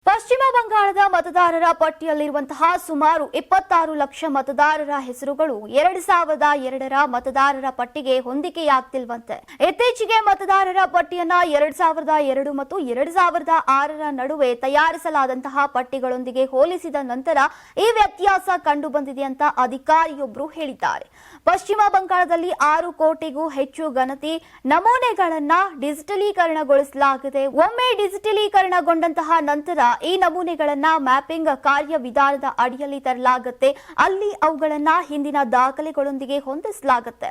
ಪಶ್ಚಿಮ ಬಂಗಾಳದ ಮತದಾರರ ಪಟ್ಟಿಯಲ್ಲಿರುವಂತಹ ಸುಮಾರು 26 ಲಕ್ಷ ಮತದಾರರ ಹೆಸರುಗಳು 2002ರ ಮತದಾರರ ಪಟ್ಟಿಗೆ ಹೊಂದಿಕೆಯಾಗ್ತಿಲ್ವಂತೆ. ಇತ್ತೀಚೆಗೆ ಮತದಾರರ ಪಟ್ಟಿಯನ್ನ 2002 ಮತ್ತು 2006ರ ನಡುವೆ ತಯಾರಿಸಲಾದಂತಹ ಪಟ್ಟಿಗಳೊಂದಿಗೆ ಹೋಲಿಸಿದ ನಂತರ ಈ ವ್ಯತ್ಯಾಸ ಕಂಡು ಬಂದಿದೆ ಅಂತ ಅಧಿಕಾರಿಯೊಬ್ಬರು ಹೇಳಿದ್ದಾರೆ. ಪಶ್ಚಿಮ ಬಂಗಾಳದಲ್ಲಿ 6 ಕೋಟಿಗೂ ಹೆಚ್ಚು ಗಣತಿ ನಮೂನೆಗಳನ್ನ ಡಿಜಿಟಲೀಕರಣಗೊಳಿಸಲಾಗಿದೆ. ಒಮ್ಮೆ ಡಿಜಿಟಲೀಕರಣಗೊಂಡಂತಹ ನಂತರ ಈ ನಮೂನೆಗಳನ್ನ ಮ್ಯಾಪಿಂಗ್ ಕಾರ್ಯವಿಧಾನದ ಅಡಿಯಲ್ಲಿ ತರಲಾಗುತ್ತೆ. ಅಲ್ಲಿ ಅವುಗಳನ್ನ ಹಿಂದಿನ ದಾಖಲೆಗಳೊಂದಿಗೆ ಹೊಂದಿಸಲಾಗುತ್ತೆ.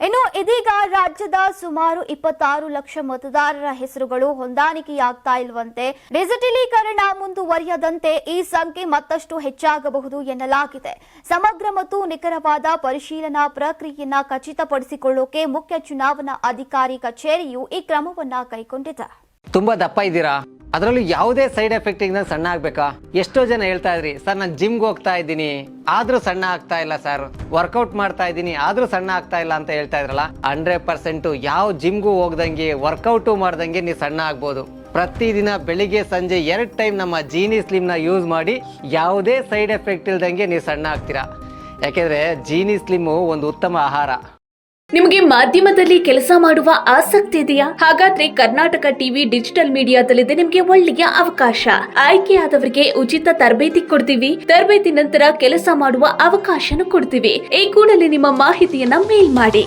ಇನ್ನು ಇದೀಗ ರಾಜ್ಯದ ಸುಮಾರು 26 ಲಕ್ಷ ಮತದಾರರ ಹೆಸರುಗಳು ಹೊಂದಾಣಿಕೆಯಾಗ್ತಾ ಇಲ್ವಂತೆ. ಡಿಜಿಟಲೀಕರಣ ಮುಂದುವರಿಯದಂತೆ ಈ ಸಂಖ್ಯೆ ಮತ್ತಷ್ಟು ಹೆಚ್ಚಾಗಬಹುದು ಎನ್ನಲಾಗಿದೆ. ಸಮಗ್ರ ಮತ್ತು ನಿಖರವಾದ ಪರಿಶೀಲನಾ ಪ್ರಕ್ರಿಯೆಯನ್ನ ಖಚಿತಪಡಿಸಿಕೊಳ್ಳೋಕೆ ಮುಖ್ಯ ಚುನಾವಣಾ ಅಧಿಕಾರಿ ಕಚೇರಿಯು ಈ ಕ್ರಮವನ್ನ ಕೈಗೊಂಡಿದೆ. ತುಂಬಾ ದಪ್ಪ ಇದ್ದೀರಾ, ಅದರಲ್ಲೂ ಯಾವುದೇ ಸೈಡ್ ಎಫೆಕ್ಟ್ ಇಂದ ಸಣ್ಣ ಆಗ್ಬೇಕಾ? ಎಷ್ಟೋ ಜನ ಹೇಳ್ತಾ ಇದ್ರಿ, ಸರ್ ನಾನು ಜಿಮ್ಗೆ ಹೋಗ್ತಾ ಇದ್ದೀನಿ ಆದ್ರೂ ಸಣ್ಣ ಆಗ್ತಾ ಇಲ್ಲ, ಸರ್ ವರ್ಕೌಟ್ ಮಾಡ್ತಾ ಇದ್ದೀನಿ ಆದ್ರೂ ಸಣ್ಣ ಆಗ್ತಾ ಇಲ್ಲ ಅಂತ ಹೇಳ್ತಾ ಇದ್ರಲ್ಲ. 100% ಯಾವ ಜಿಮ್ಗೂ ಹೋಗ್ದಂಗೆ ವರ್ಕೌಟು ಮಾಡ್ದಂಗೆ ನೀವು ಸಣ್ಣ ಆಗ್ಬೋದು. ಪ್ರತಿದಿನ ಬೆಳಿಗ್ಗೆ ಸಂಜೆ 2 ಟೈಮ್ ನಮ್ಮ ಜೀನಿ ಸ್ಲಿಮ್ ನ ಯೂಸ್ ಮಾಡಿ ಯಾವುದೇ ಸೈಡ್ ಎಫೆಕ್ಟ್ ಇಲ್ದಂಗೆ ನೀವು ಸಣ್ಣ ಆಗ್ತೀರಾ. ಯಾಕೆಂದ್ರೆ ಜೀನಿ ಸ್ಲಿಮ್ ಒಂದು ಉತ್ತಮ ಆಹಾರ. ನಿಮಗೆ ಮಾಧ್ಯಮದಲ್ಲಿ ಕೆಲಸ ಮಾಡುವ ಆಸಕ್ತಿ ಇದೆಯಾ? ಹಾಗಾದ್ರೆ ಕರ್ನಾಟಕ ಟಿವಿ ಡಿಜಿಟಲ್ ಮೀಡಿಯಾದಲ್ಲಿದೆ ನಿಮಗೆ ಒಳ್ಳೆಯ ಅವಕಾಶ. ಆಯ್ಕೆಯಾದವರಿಗೆ ಉಚಿತ ತರಬೇತಿ ಕೊಡ್ತೀವಿ. ತರಬೇತಿ ನಂತರ ಕೆಲಸ ಮಾಡುವ ಅವಕಾಶನೂ ಕೊಡ್ತೀವಿ. ಈ ಕೂಡಲೇ ನಿಮ್ಮ ಮಾಹಿತಿಯನ್ನ ಮೇಲ್ ಮಾಡಿ.